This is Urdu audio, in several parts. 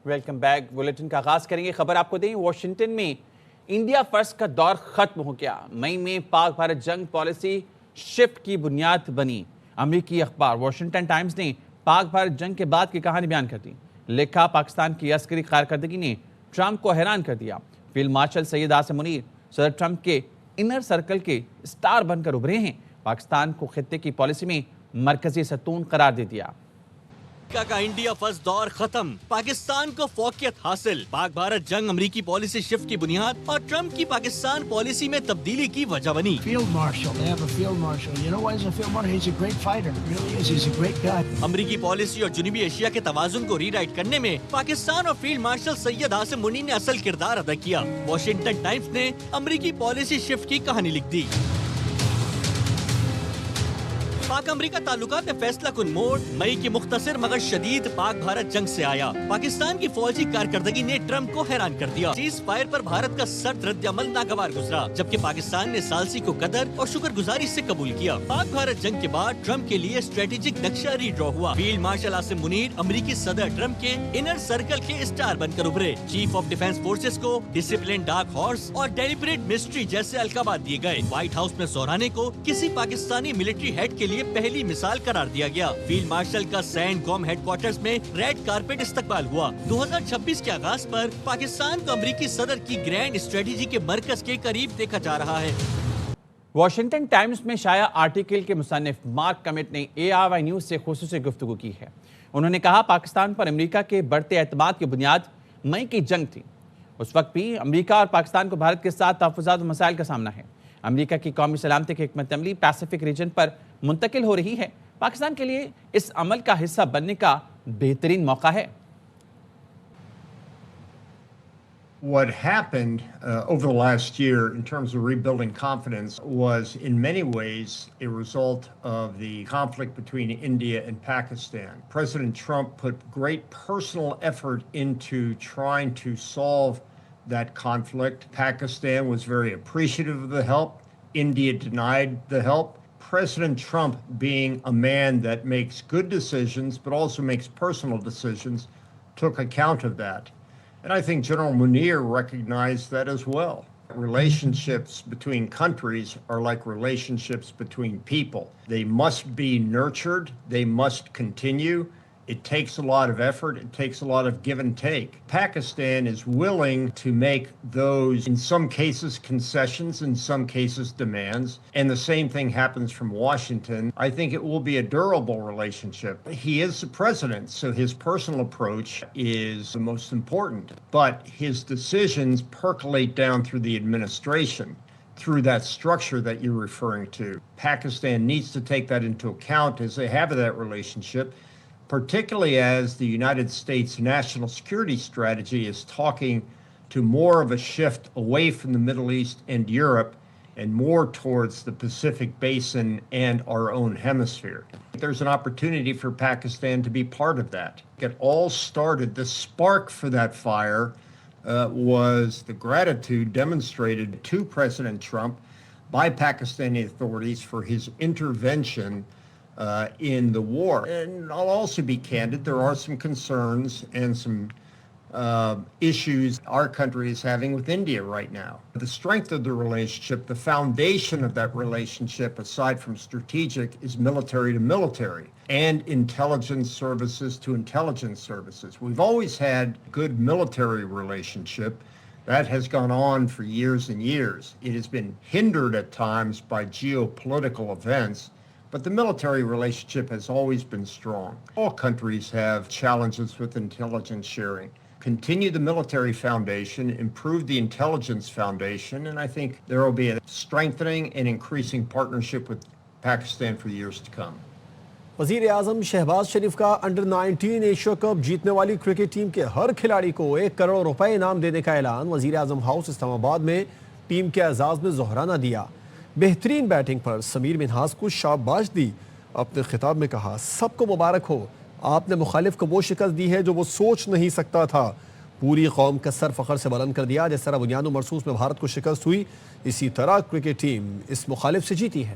Welcome back. بلیٹن کا آغاز کریں گے، خبر آپ کو دیں واشنگٹن میں انڈیا فرسٹ کا دور ختم ہو گیا۔ مئی میں پاک بھارت جنگ پالیسی شفٹ کی بنیاد بنی۔ امریکی اخبار واشنگٹن ٹائمز نے پاک بھارت جنگ کے بعد کی کہانی بیان کر دی۔ لکھا، پاکستان کی عسکری کارکردگی نے ٹرمپ کو حیران کر دیا۔ فیلڈ مارشل سید عاصم منیر صدر ٹرمپ کے انر سرکل کے سٹار بن کر ابھرے ہیں۔ پاکستان کو خطے کی پالیسی میں مرکزی ستون قرار دے دیا۔ کا انڈیا فرسٹ دور ختم، پاکستان کو فوقیت حاصل، پاک بھارت جنگ امریکی پالیسی شفٹ کی بنیاد اور ٹرمپ کی پاکستان پالیسی میں تبدیلی کی وجہ بنی۔ امریکی پالیسی اور جنوبی ایشیا کے توازن کو ری رائٹ کرنے میں پاکستان اور فیلڈ مارشل سید عاصم منیر نے اصل کردار ادا کیا۔ واشنگٹن ٹائمز نے امریکی پالیسی شفٹ کی کہانی لکھ دی۔ پاک امریکہ تعلقات میں فیصلہ کن موڑ مئی کی مختصر مگر شدید پاک بھارت جنگ سے آیا۔ پاکستان کی فوجی کارکردگی نے ٹرمپ کو حیران کر دیا۔ سیز فائر پر بھارت کا سخت رد عمل ناگوار گزرا، جبکہ پاکستان نے ثالثی کو قدر اور شکر گزاری سے قبول کیا۔ پاک بھارت جنگ کے بعد ٹرمپ کے لیے اسٹریٹجک نقشہ ری ڈرا ہوا۔ فیلڈ مارشل عاصم منیر امریکی صدر ٹرمپ کے انر سرکل کے اسٹار بن کر ابھرے۔ چیف آف ڈیفنس فورسز کو ڈسپلن ڈارک ہارس اور ڈیلیبریٹ مسٹری جیسے القابات دیے گئے۔ وائٹ ہاؤس میں زہرانے کو کسی پاکستانی ملٹری ہیڈ کے لیے پہلی مثال قرار دیا گیا۔ فیلڈ مارشل کا سینٹ گوم ہیڈ کوارٹرز میں ریڈ کارپیٹ استقبال ہوا۔ 2026 کے آغاز پر پاکستان کو امریکی صدر کی گرینڈ اسٹریٹجی کے مرکز کے قریب دیکھا جا رہا ہے۔ واشنگٹن ٹائمز میں شائع آرٹیکل کے مصنف مارک کمٹ نے ARY نیوز سے خصوصی گفتگو کی ہے۔ انہوں نے کہا، پاکستان پر امریکہ کے بڑھتے اعتماد کی بنیاد مئی کی جنگ تھی۔ اس وقت بھی امریکہ اور پاکستان کو بھارت کے ساتھ تحفظات و مسائل کا سامنا ہے۔ امریکہ کی قومی سلامتی کی حکمت عملی پیسیفک ریجن پر منتقل ہو رہی ہے۔ پاکستان کے لیے اس عمل کا حصہ بننے کا بہترین موقع ہے۔ What happened over the last year in terms of rebuilding confidence was in many ways a result of the conflict between India and Pakistan. President Trump put great personal effort into trying to solve that conflict. Pakistan was very appreciative of the help. India denied the help. President Trump, being a man that makes good decisions but also makes personal decisions, took account of that. And I think General Munir recognized that as well. Relationships between countries are like relationships between people. They must be nurtured. They must continue. It takes a lot of effort. It takes a lot of give and take. Pakistan is willing to make those, in some cases, concessions, in some cases, demands. And the same thing happens from Washington. I think it will be a durable relationship. He is the president, so his personal approach is the most important. But his decisions percolate down through the administration, through that structure that you're referring to. Pakistan needs to take that into account as they have that relationship, particularly as the United States national security strategy is talking to more of a shift away from the Middle East and Europe and more towards the Pacific Basin and our own hemisphere. There's an opportunity for Pakistan to be part of that. It all started, the spark for that fire was the gratitude demonstrated to President Trump by Pakistani authorities for his intervention in the war. And I'll also be candid, there are some concerns and some issues our country is having with India right now. The strength of the relationship, the foundation of that relationship, aside from strategic, is military to military and intelligence services to intelligence services. We've always had good military relationship. That has gone on for years and years. It has been hindered at times by geopolitical events, but the military relationship has always been strong. All countries have challenges with intelligence sharing. Continue the military foundation, improve the intelligence foundation, and I think there will be a strengthening and increasing partnership with Pakistan for years to come. وزیر اعظم شہباز شریف کا انڈر 19 ایشیا کپ جیتنے والی کرکٹ ٹیم کے ہر کھلاڑی کو 1 کروڑ روپے انعام دینے کا اعلان۔ وزیر اعظم ہاؤس اسلام آباد میں ٹیم کے اعزاز میں ظہرانہ دیا۔ بہترین بیٹنگ پر سمیر منہاس کو شاباش دی۔ اپنے خطاب میں کہا، سب کو مبارک ہو، آپ نے مخالف کو وہ شکست دی ہے جو وہ سوچ نہیں سکتا تھا۔ پوری قوم کا سر فخر سے بلند کر دیا۔ جس طرح بنیاد و مرصوص میں بھارت کو شکست ہوئی، اسی طرح کرکٹ ٹیم اس مخالف سے جیتی ہے۔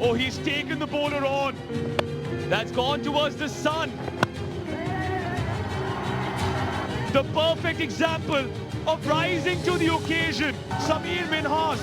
Oh, he's taken the bowler on. That's gone towards the sun. The perfect example of rising to the occasion. Sameer Minhas.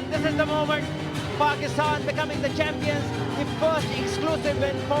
And this is the moment, Pakistan becoming the champions, the first exclusive win for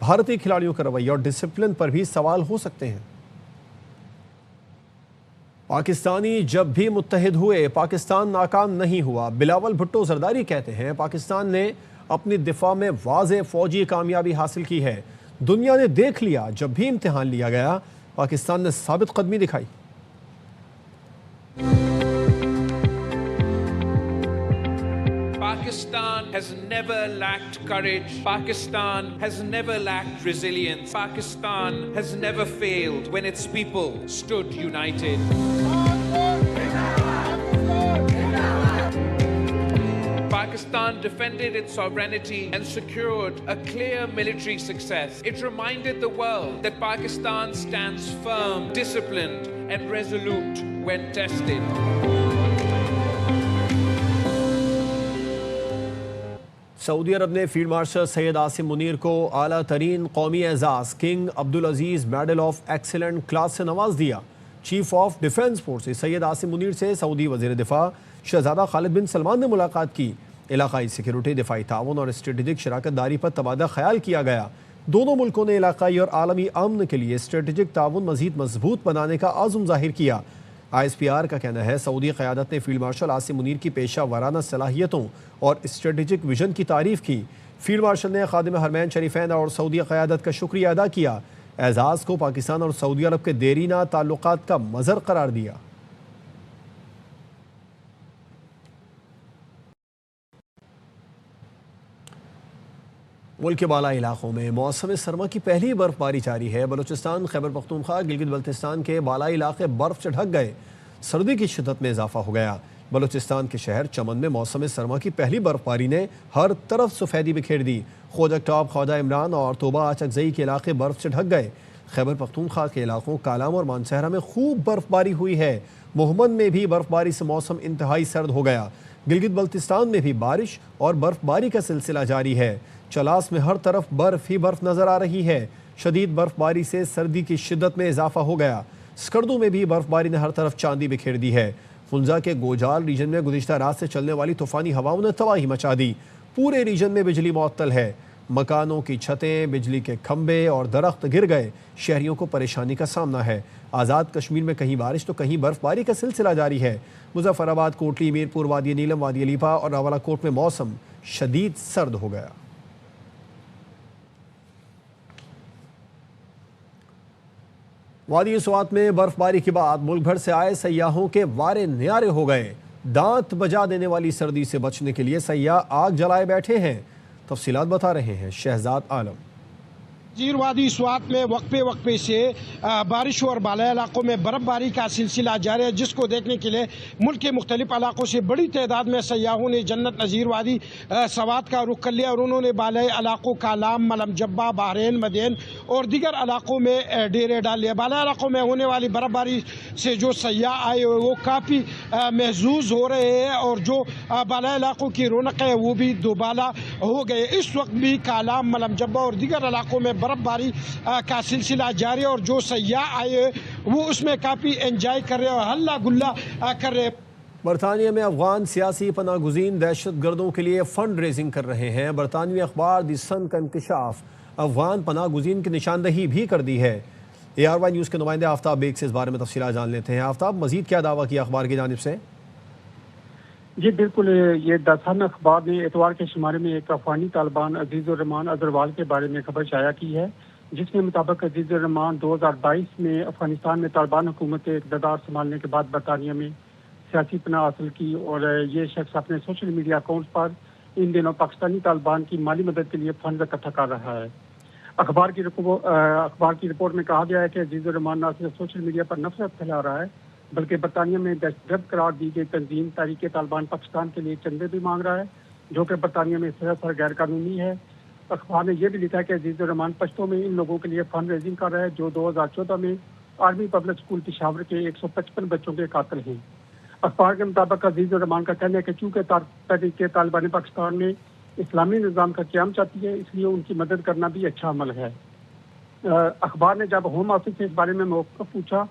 بھارتی کھلاڑیوں کا رویہ اور ڈسپلن پر بھی سوال ہو سکتے ہیں۔ پاکستانی جب بھی متحد ہوئے پاکستان ناکام نہیں ہوا۔ بلاول بھٹو زرداری کہتے ہیں پاکستان نے اپنی دفاع میں واضح فوجی کامیابی حاصل کی ہے۔ دنیا نے دیکھ لیا جب بھی امتحان لیا گیا پاکستان نے ثابت قدمی دکھائی۔ Pakistan has never lacked courage. Pakistan has never lacked resilience. Pakistan has never failed when its people stood united. Pakistan defended its sovereignty and secured a clear military success. It reminded the world that Pakistan stands firm, disciplined, and resolute when tested. سعودی عرب نے فیلڈ مارشل سید عاصم منیر کو اعلیٰ ترین قومی اعزاز king Abdulaziz medal of excellent class سے نواز دیا۔ Chief of defence forces Syed Asim Munir سے سعودی وزیر دفاع شہزادہ خالد بن سلمان نے ملاقات کی۔ علاقائی سیکیورٹی، دفاعی تعاون اور اسٹریٹجک شراکت داری پر تبادلہ خیال کیا گیا۔ دونوں ملکوں نے علاقائی اور عالمی امن کے لیے اسٹریٹجک تعاون مزید مضبوط بنانے کا عزم ظاہر کیا۔ ISPR کا کہنا ہے سعودی قیادت نے فیلڈ مارشل عاصم منیر کی پیشہ ورانہ صلاحیتوں اور اسٹریٹجک ویژن کی تعریف کی۔ فیلڈ مارشل نے خادم حرمین شریفین اور سعودی قیادت کا شکریہ ادا کیا۔ اعزاز کو پاکستان اور سعودی عرب کے دیرینہ تعلقات کا مظہر قرار دیا۔ ملک کے بالائی علاقوں میں موسم سرما کی پہلی برف باری جاری ہے۔ بلوچستان، خیبر پختونخوا، گلگت بلتستان کے بالائی علاقے برف سے ڈھک گئے۔ سردی کی شدت میں اضافہ ہو گیا۔ بلوچستان کے شہر چمن میں موسم سرما کی پہلی برف باری نے ہر طرف سفیدی بکھیر دی۔ خوجک ٹاپ، خواجہ عمران اور توبہ اچکزئی کے علاقے برف سے ڈھک گئے۔ خیبر پختونخوا کے علاقوں کالام اور مانسہرہ میں خوب برف باری ہوئی ہے۔ محمد میں بھی برف باری سے موسم انتہائی سرد ہو گیا۔ گلگت بلتستان میں بھی بارش اور برف باری کا سلسلہ جاری ہے۔ چلاس میں ہر طرف برف ہی برف نظر آ رہی ہے۔ شدید برف باری سے سردی کی شدت میں اضافہ ہو گیا۔ سکردو میں بھی برف باری نے ہر طرف چاندی بکھیر دی ہے۔ فنزا کے گوجال ریجن میں گزشتہ رات سے چلنے والی طوفانی ہواؤں نے تباہی مچا دی۔ پورے ریجن میں بجلی معطل ہے۔ مکانوں کی چھتیں، بجلی کے کھمبے اور درخت گر گئے۔ شہریوں کو پریشانی کا سامنا ہے۔ آزاد کشمیر میں کہیں بارش تو کہیں برف باری کا سلسلہ جاری ہے۔ مظفر آباد، کوٹلی، میرپور، وادی نیلم، وادی علیپا اور راولہ کوٹ میں موسم شدید سرد ہو گیا۔ وادی سوات میں برف باری کے بعد ملک بھر سے آئے سیاحوں کے وارے نیارے ہو گئے۔ دانت بجا دینے والی سردی سے بچنے کے لیے سیاح آگ جلائے بیٹھے ہیں۔ تفصیلات بتا رہے ہیں شہزاد عالم۔ وادی سوات میں وقفے سے بارش اور بالائی علاقوں میں برف باری کا سلسلہ جاری ہے، جس کو دیکھنے کے لیے ملک کے مختلف علاقوں سے بڑی تعداد میں سیاحوں نے جنت نظیر وادی سوات کا رخ کر لیا اور انہوں نے بالائی علاقوں کالام، ملم جبہ، بحرین، مدین اور دیگر علاقوں میں ڈیرے ڈال لیے۔ بالائی علاقوں میں ہونے والی برف باری سے جو سیاح آئے ہوئے وہ کافی محظوظ ہو رہے ہیں اور جو بالائی علاقوں کی رونق ہے وہ بھی دوبالا ہو گئے۔ اس وقت بھی کالام، ملم جبہ اور دیگر علاقوں میں برف باری کا سلسلہ جاری ہے اور جو سیاح آئے وہ اس میں کافی انجوائے کر رہے ہیں اور ہلا گلا کر رہے ہیں۔ برطانیہ میں افغان سیاسی پناہ گزین دہشت گردوں کے لیے فنڈ ریزنگ کر رہے ہیں۔ برطانوی اخبار دی سن کا انکشاف افغان پناہ گزین کی نشاندہی بھی کر دی ہے۔ ARY نیوز کے نمائندے آفتاب بیگ سے اس بارے میں تفصیلات جان لیتے ہیں۔ آفتاب، مزید کیا دعویٰ کیا اخبار کی جانب سے؟ جی بالکل، یہ دا سن اخبار نے اتوار کے شمارے میں ایک افغانی طالبان عزیز الرحمان اظہروال کے بارے میں خبر شائع کی ہے، جس کے مطابق عزیز الرحمان 2022 میں افغانستان میں طالبان حکومت اقتدار سنبھالنے کے بعد برطانیہ میں سیاسی پناہ حاصل کی اور یہ شخص اپنے سوشل میڈیا اکاؤنٹس پر ان دنوں پاکستانی طالبان کی مالی مدد کے لیے فنڈ اکٹھا کر رہا ہے۔ اخبار کی رپورٹ میں کہا گیا ہے کہ عزیز الرحمان نہ صرف سوشل میڈیا پر نفرت پھیلا رہا ہے بلکہ برطانیہ میں دہشت گرد قرار دی گئی تنظیم تحریک طالبان پاکستان کے لیے چندے بھی مانگ رہا ہے، جو کہ برطانیہ میں سراسر غیر قانونی ہے۔ اخبار نے یہ بھی لکھا ہے کہ عزیز الرحمان پشتوں میں ان لوگوں کے لیے فنڈ ریزنگ کر رہا ہے جو 2014 میں آرمی پبلک اسکول پشاور کے 155 بچوں کے قاتل ہیں۔ اخبار کے مطابق عزیز الرحمان کا کہنا ہے کہ چونکہ تحریک طالبان پاکستان میں اسلامی نظام کا قیام چاہتی ہے، اس لیے ان کی مدد کرنا بھی اچھا عمل ہے۔ اخبار نے جب ہوم آفس سے اس بارے میں موقف پوچھا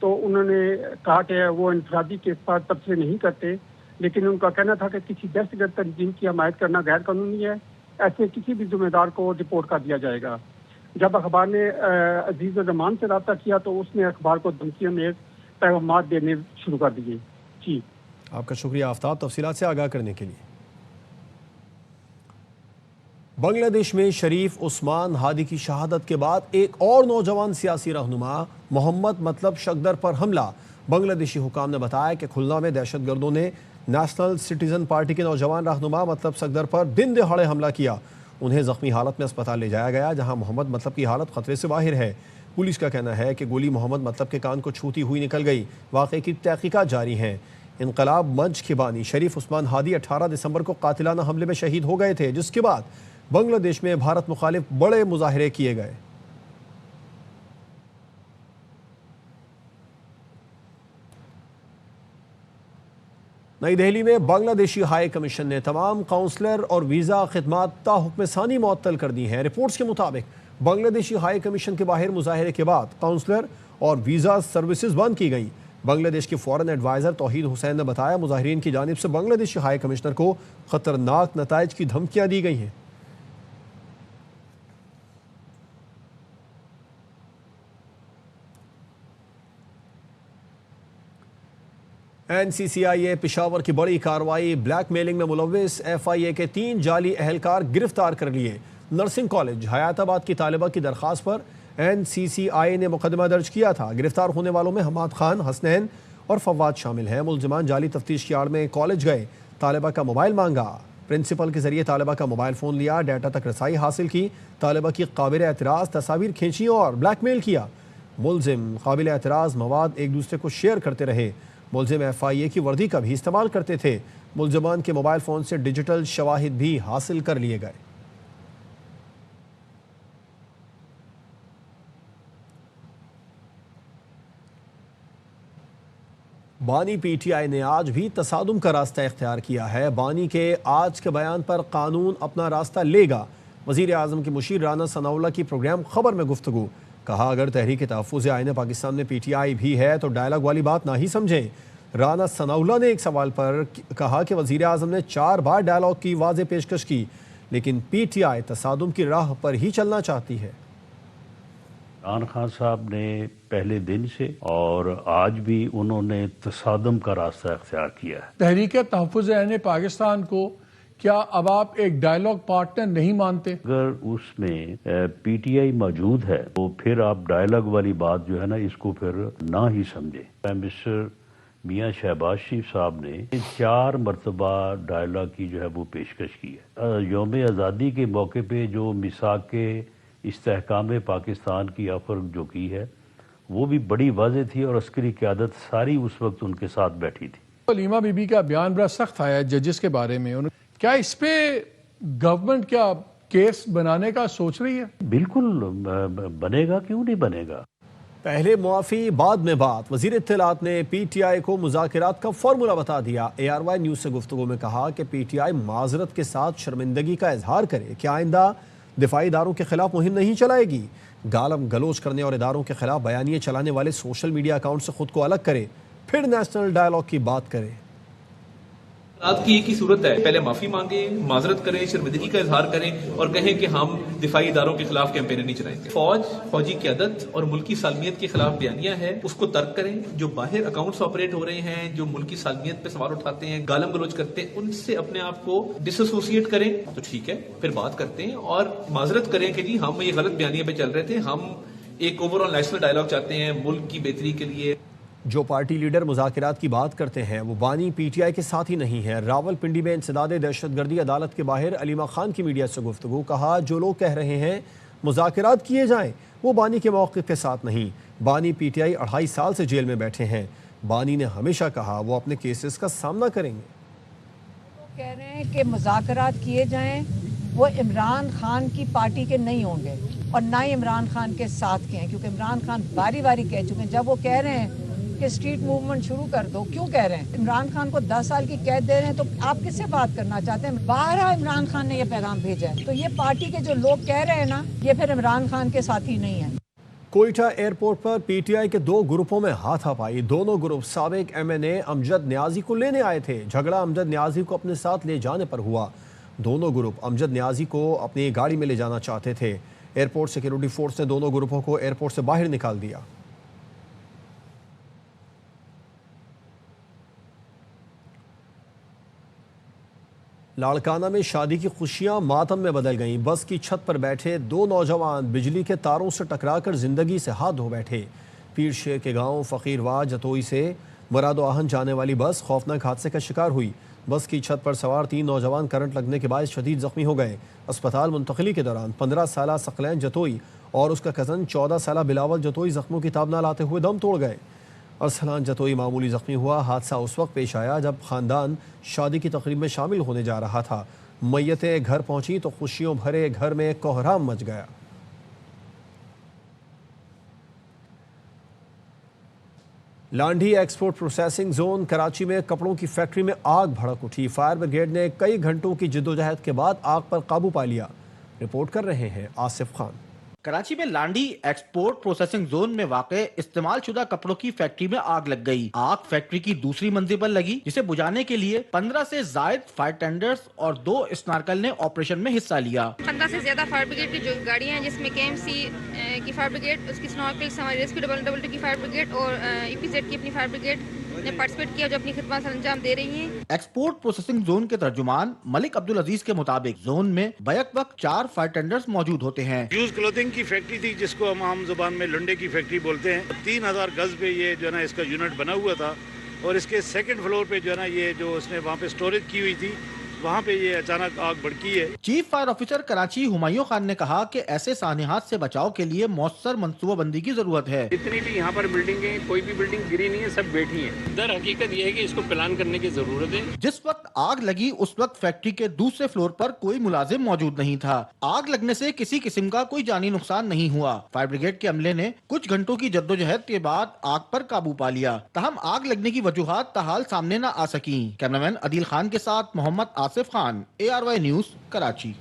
تو انہوں نے کہا کہ وہ انفرادی کیس پر تبصرے نہیں کرتے، لیکن ان کا کہنا تھا کہ کسی دہشت گرد تنظیم کی حمایت کرنا غیر قانونی ہے، ایسے کسی بھی ذمہ دار کو رپورٹ کر دیا جائے گا۔ جب اخبار نے عزیز الرحمان سے رابطہ کیا تو اس نے اخبار کو دھمکیوں میں پیغامات دینے شروع کر دیے. جی آپ کا شکریہ آفتاب، تفصیلات سے آگاہ کرنے کے لیے. بنگلہ دیش میں شریف عثمان ہادی کی شہادت کے بعد ایک اور نوجوان سیاسی رہنما محمد مطلب شکدر پر حملہ. بنگلہ دیشی حکام نے بتایا کہ کھلنا میں دہشت گردوں نے نیشنل سٹیزن پارٹی کے نوجوان رہنما مطلب شکدر پر دن دہاڑے حملہ کیا. انہیں زخمی حالت میں اسپتال لے جایا گیا جہاں محمد مطلب کی حالت خطرے سے باہر ہے. پولیس کا کہنا ہے کہ گولی محمد مطلب کے کان کو چھوتی ہوئی نکل گئی. واقعے کی تحقیقات جاری ہیں. انقلاب منچ کے بانی شریف عثمان ہادی 18 دسمبر کو قاتلانہ حملے میں شہید ہو گئے تھے، جس کے بعد بنگلہ دیش میں بھارت مخالف بڑے مظاہرے کیے گئے. نئی دہلی میں بنگلہ دیشی ہائی کمیشن نے تمام کونسلر اور ویزا خدمات تا حکم ثانی معطل کر دی ہیں. رپورٹس کے مطابق بنگلہ دیشی ہائی کمیشن کے باہر مظاہرے کے بعد کونسلر اور ویزا سروسز بند کی گئیں. بنگلہ دیش کے فورن ایڈوائزر توحید حسین نے بتایا مظاہرین کی جانب سے بنگلہ دیشی ہائی کمشنر کو خطرناک نتائج کی دھمکیاں دی گئی ہیں. این سی سی آئی اے پشاور کی بڑی کارروائی، بلیک میلنگ میں ملوث ایف آئی اے کے 3 جعلی اہلکار گرفتار کر لیے. نرسنگ کالج حیات آباد کی طالبہ کی درخواست پر این سی سی آئی نے مقدمہ درج کیا تھا. گرفتار ہونے والوں میں حماد خان، حسنین اور فواد شامل ہیں. ملزمان جعلی تفتیش کی آڑ میں کالج گئے، طالبہ کا موبائل مانگا، پرنسپل کے ذریعے طالبہ کا موبائل فون لیا، ڈیٹا تک رسائی حاصل کی، طالبہ کی قابل اعتراض تصاویر کھینچی اور بلیک میل کیا. ملزم قابل اعتراض مواد ایک دوسرے کو شیئر کرتے رہے. ملزم ایف آئی اے کی وردی کا بھی استعمال کرتے تھے. ملزمان کے موبائل فون سے ڈیجیٹل شواہد بھی حاصل کر لیے گئے. بانی پی ٹی آئی نے آج بھی تصادم کا راستہ اختیار کیا ہے. بانی کے آج کے بیان پر قانون اپنا راستہ لے گا. وزیر اعظم کی مشیر رانا ثناءاللہ کی پروگرام خبر میں گفتگو. کہا اگر تحریک تحفظ آئین پاکستان میں پی ٹی آئی بھی ہے تو ڈائلاگ والی بات نہ ہی سمجھیں. رانا ثناءاللہ نے ایک سوال پر کہا کہ وزیر اعظم نے 4 بار ڈائلاگ کی واضح پیشکش کی لیکن پی ٹی آئی تصادم کی راہ پر ہی چلنا چاہتی ہے. عمران خان صاحب نے پہلے دن سے اور آج بھی انہوں نے تصادم کا راستہ اختیار کیا ہے. تحریک تحفظ آئین پاکستان کو کیا اب آپ ایک ڈائلاگ پارٹنر نہیں مانتے؟ اگر اس میں پی ٹی آئی موجود ہے تو پھر آپ ڈائلاگ والی بات جو ہے نا اس کو پھر نہ ہی سمجھیں. پرائم منسٹر میاں شہباز شریف صاحب نے 4 مرتبہ ڈائلاگ کی جو ہے وہ پیشکش کی ہے. یوم آزادی کے موقع پہ جو میثاق کے استحکام پاکستان کی آفر جو کی ہے وہ بھی بڑی واضح تھی اور عسکری قیادت ساری اس وقت ان کے ساتھ بیٹھی تھی. علیمہ بی بی کا بیان بڑا سخت آیا ہے ججز کے بارے میں. کیا اس پہ گورنمنٹ کیا کیس بنانے کا سوچ رہی ہے؟ بالکل بنے گا، کیوں نہیں بنے گا. پہلے معافی بعد میں بات. وزیر اطلاعات نے پی ٹی آئی کو مذاکرات کا فارمولہ بتا دیا. اے آر وائی نیوز سے گفتگو میں کہا کہ پی ٹی آئی معذرت کے ساتھ شرمندگی کا اظہار کرے کہ آئندہ دفاعی اداروں کے خلاف مہم نہیں چلائے گی. گالم گلوچ کرنے اور اداروں کے خلاف بیانیے چلانے والے سوشل میڈیا اکاؤنٹ سے خود کو الگ کرے، پھر نیشنل ڈائلاگ کی بات کرے. رات کی ایک ہی صورت ہے، پہلے معافی مانگیں، معذرت کریں، شرمندگی کا اظہار کریں اور کہیں کہ ہم دفاعی اداروں کے خلاف کیمپین نہیں چلائیں گے. فوجی قیادت اور ملکی سالمیت کے خلاف بیانیہ ہے، اس کو ترک کریں. جو باہر اکاؤنٹس آپریٹ ہو رہے ہیں، جو ملکی سالمیت پہ سوال اٹھاتے ہیں، گالم گلوچ کرتے ہیں، ان سے اپنے آپ کو ڈس ایسوسیٹ کریں تو ٹھیک ہے، پھر بات کرتے ہیں اور معذرت کریں کہ جی ہم یہ غلط بیانیے پہ چل رہے تھے، ہم ایک اوور آل نیشنل ڈائلاگ چاہتے ہیں ملک کی بہتری کے لیے. جو پارٹی لیڈر مذاکرات کی بات کرتے ہیں وہ بانی پی ٹی آئی کے ساتھ ہی نہیں ہے. راول پنڈی میں انسداد دہشت گردی عدالت کے باہر علیمہ خان کی میڈیا سے گفتگو. کہا جو لوگ کہہ رہے ہیں مذاکرات کیے جائیں وہ بانی کے موقف کے ساتھ نہیں. بانی پی ٹی آئی 2.5 سال سے جیل میں بیٹھے ہیں. بانی نے ہمیشہ کہا وہ اپنے کیسز کا سامنا کریں گے. کہہ رہے ہیں کہ مذاکرات کیے جائیں وہ عمران خان کی پارٹی کے نہیں ہوں گے اور نہ ہی عمران خان کے ساتھ کے ہیں، کیونکہ عمران خان باری باری کہہ چکے ہیں. جب وہ کہہ رہے ہیں کہ اسٹریٹ موومنٹ شروع کر دو، کیوں کہہ رہے ہیں؟ عمران خان کو 10 سال کی قید دے رہے ہیں تو آپ کس سے بات کرنا چاہتے ہیں؟ 12 عمران خان نے یہ پیغام بھیجا ہے. تو یہ پارٹی کے جو لوگ کہہ رہے ہیں نا، یہ پھر عمران خان کے ساتھی نہیں ہیں. Quetta airport per P T I کے 2 گروپوں میں ہاتھا پائی. دونوں گروپ سابق ایم این اے امجد نیازی کو لینے آئے تھے. جھگڑا امجد نیازی کو اپنے ساتھ لے جانے پر ہوا. دونوں گروپ امجد نیازی کو اپنی گاڑی میں لے جانا چاہتے تھے. ایئرپورٹ سیکیورٹی فورس نے دونوں گروپوں کو ایئرپورٹ سے باہر نکال دیا۔ لاڑکانہ میں شادی کی خوشیاں ماتم میں بدل گئیں۔ بس کی چھت پر بیٹھے دو نوجوان بجلی کے تاروں سے ٹکرا کر زندگی سے ہاتھ دھو بیٹھے۔ پیر شیر کے گاؤں فقیرواہ جتوئی سے مراد و آہن جانے والی بس خوفناک حادثے کا شکار ہوئی۔ بس کی چھت پر سوار 3 نوجوان کرنٹ لگنے کے باعث شدید زخمی ہو گئے۔ اسپتال منتقلی کے دوران 15 سالہ ثقلین جتوئی اور اس کا کزن 14 سالہ بلاول جتوئی زخموں کی تاب نہ لاتے ہوئے دم توڑ گئے۔ ارسلان جتوئی معمولی زخمی ہوا۔ حادثہ اس وقت پیش آیا جب خاندان شادی کی تقریب میں شامل ہونے جا رہا تھا۔ میتیں گھر پہنچی تو خوشیوں بھرے گھر میں کوہرام مچ گیا۔ Landhi export processing zone Karachi میں کپڑوں کی فیکٹری میں آگ بھڑک اٹھی۔ فائر بریگیڈ نے کئی گھنٹوں کی جدوجہد کے بعد آگ پر قابو پا لیا۔ رپورٹ کر رہے ہیں آصف خان۔ کراچی میں لانڈھی ایکسپورٹ پروسیسنگ زون میں واقع استعمال شدہ کپڑوں کی فیکٹری میں آگ لگ گئی۔ آگ فیکٹری کی دوسری منزل پر لگی، جسے بجھانے کے لیے 15 سے زائد فائر ٹینڈرز اور 2 اسنارکل نے آپریشن میں حصہ لیا۔ 15 سے زیادہ فائر بریگیڈ کی جو گاڑیاں ہیں، جس میں KMC کی فائر بریگیڈ، اس کی اسنارکلز، ہماری ریسکیو 222 کی فائر بریگیڈ اور EPZ کی اپنی فائر بریگیڈ نے پارٹیسپیٹ کیا، جو اپنی خدمات سر انجام دے رہی ہیں۔ ایکسپورٹ پروسیسنگ زون کے ترجمان ملک عبدالعزیز کے مطابق زون میں بیک وقت 4 فائر ٹینڈرز موجود ہوتے ہیں۔ یوز کلوتھنگ کی فیکٹری تھی، جس کو ہم عام زبان میں لنڈے کی فیکٹری بولتے ہیں۔ 3000 گز پہ یہ جو ہے نا اس کا یونٹ بنا ہوا تھا، اور اس کے سیکنڈ فلور پہ جو ہے نا یہ جو اس نے وہاں پہ سٹوریج کی ہوئی تھی، وہاں پہ یہ اچانک آگ بھڑکی ہے۔ Chief fire officer Karachi Humayun Khan نے کہا کہ ایسے سانحات سے بچاؤ کے لیے مؤثر منصوبہ بندی کی ضرورت ہے۔ جتنی بھی یہاں پر بلڈنگیں، کوئی بھی بلڈنگ گری نہیں ہے، سب بیٹھی ہیں۔ در حقیقت یہ ہے کہ اس کو پلان کرنے کی ضرورت ہے۔ جس وقت آگ لگی اس وقت فیکٹری کے دوسرے فلور پر کوئی ملازم موجود نہیں تھا۔ آگ لگنے سے کسی قسم کا کوئی جانی نقصان نہیں ہوا۔ فائر بریگیڈ کے عملے نے کچھ گھنٹوں کی جدوجہد کے بعد آگ پر قابو پا لیا، تاہم آگ لگنے کی وجوہات تاحال سامنے نہ آ سکیں۔ کیمرامین عدیل خان کے ساتھ Muhammad Asif Khan, ARY news, Karachi.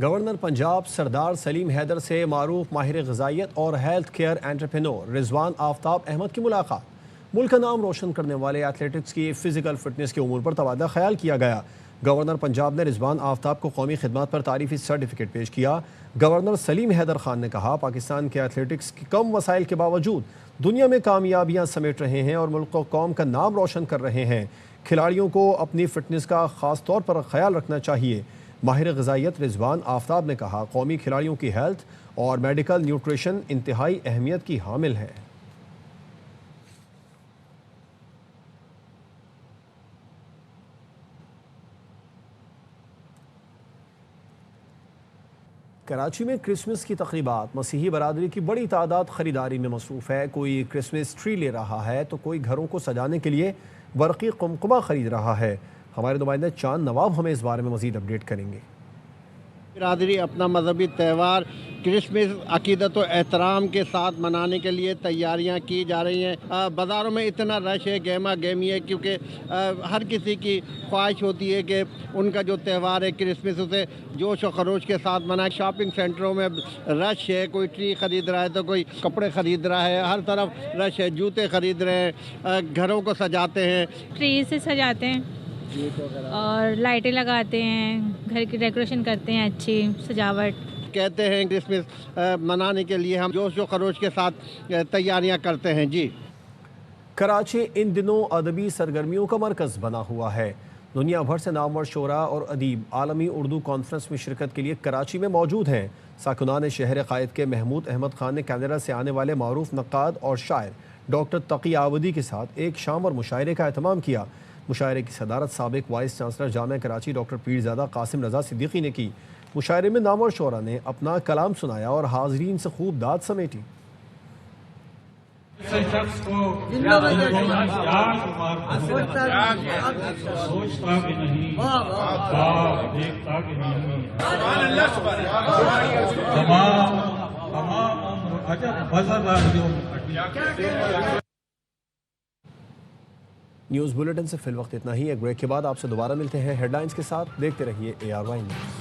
Governor Punjab Sardar Saleem Haider سے معروف ماہر غذائیت اور health care entrepreneur Rizwan Aftab Ahmed کی ملاقات۔ ملک کا نام روشن کرنے والے ایتھلیٹکس کی فزیکل فٹنس کے امور پر تبادلہ خیال کیا گیا۔ گورنر پنجاب نے رضوان آفتاب کو قومی خدمات پر تعریفی سرٹیفکیٹ پیش کیا۔ گورنر سلیم حیدر خان نے کہا، پاکستان کے ایتھلیٹکس کی کم وسائل کے باوجود دنیا میں کامیابیاں سمیٹ رہے ہیں اور ملک و قوم کا نام روشن کر رہے ہیں۔ کھلاڑیوں کو اپنی فٹنس کا خاص طور پر خیال رکھنا چاہیے۔ ماہر غذائیت رضوان آفتاب نے کہا، قومی کھلاڑیوں کی ہیلتھ اور میڈیکل نیوٹریشن انتہائی اہمیت کی حامل ہے۔ کراچی میں کرسمس کی تقریبات، مسیحی برادری کی بڑی تعداد خریداری میں مصروف ہے۔ کوئی کرسمس ٹری لے رہا ہے تو کوئی گھروں کو سجانے کے لیے برقی قمقمہ خرید رہا ہے۔ ہمارے نمائندے چاند نواب ہمیں اس بارے میں مزید اپڈیٹ کریں گے۔ برادری اپنا مذہبی تہوار کرسمس عقیدت و احترام کے ساتھ منانے کے لیے تیاریاں کی جا رہی ہیں۔ بازاروں میں اتنا رش ہے، گہما گہمی ہے، کیونکہ ہر کسی کی خواہش ہوتی ہے کہ ان کا جو تہوار ہے کرسمس اسے جوش و خروش کے ساتھ منائے۔ شاپنگ سینٹروں میں رش ہے، کوئی ٹری خرید رہا ہے تو کوئی کپڑے خرید رہا ہے، ہر طرف رش ہے، جوتے خرید رہے ہیں، گھروں کو سجاتے ہیں، ٹری سے سجاتے ہیں اور لائٹیں لگاتے ہیں، گھر کی ڈیکوریشن کرتے ہیں، اچھی سجاوٹ۔ کہتے ہیں کرسمس منانے کے لیے ہم جوش و خروش کے ساتھ تیاریاں کرتے ہیں۔ جی، کراچی ان دنوں ادبی سرگرمیوں کا مرکز بنا ہوا ہے۔ دنیا بھر سے نامور شعراء اور ادیب عالمی اردو کانفرنس میں شرکت کے لیے کراچی میں موجود ہیں۔ ساکنان شہر قائد کے محمود احمد خان نے کینیڈا سے آنے والے معروف نقاد اور شاعر ڈاکٹر تقی آودی کے ساتھ ایک شام اور مشاعرے کا اہتمام کیا۔ مشاعرے کی صدارت سابق وائس چانسلر جامعہ کراچی ڈاکٹر پیرزادہ قاسم رضا صدیقی نے کی۔ مشاعرے میں نامور شعراء نے اپنا کلام سنایا اور حاضرین سے خوب داد سمیٹی۔ نیوز بلیٹن سے فی الوقت اتنا ہی۔ ایک بریک کے بعد آپ سے دوبارہ ملتے ہیں ہیڈ لائنز کے ساتھ۔ دیکھتے رہیے ARY نیوز۔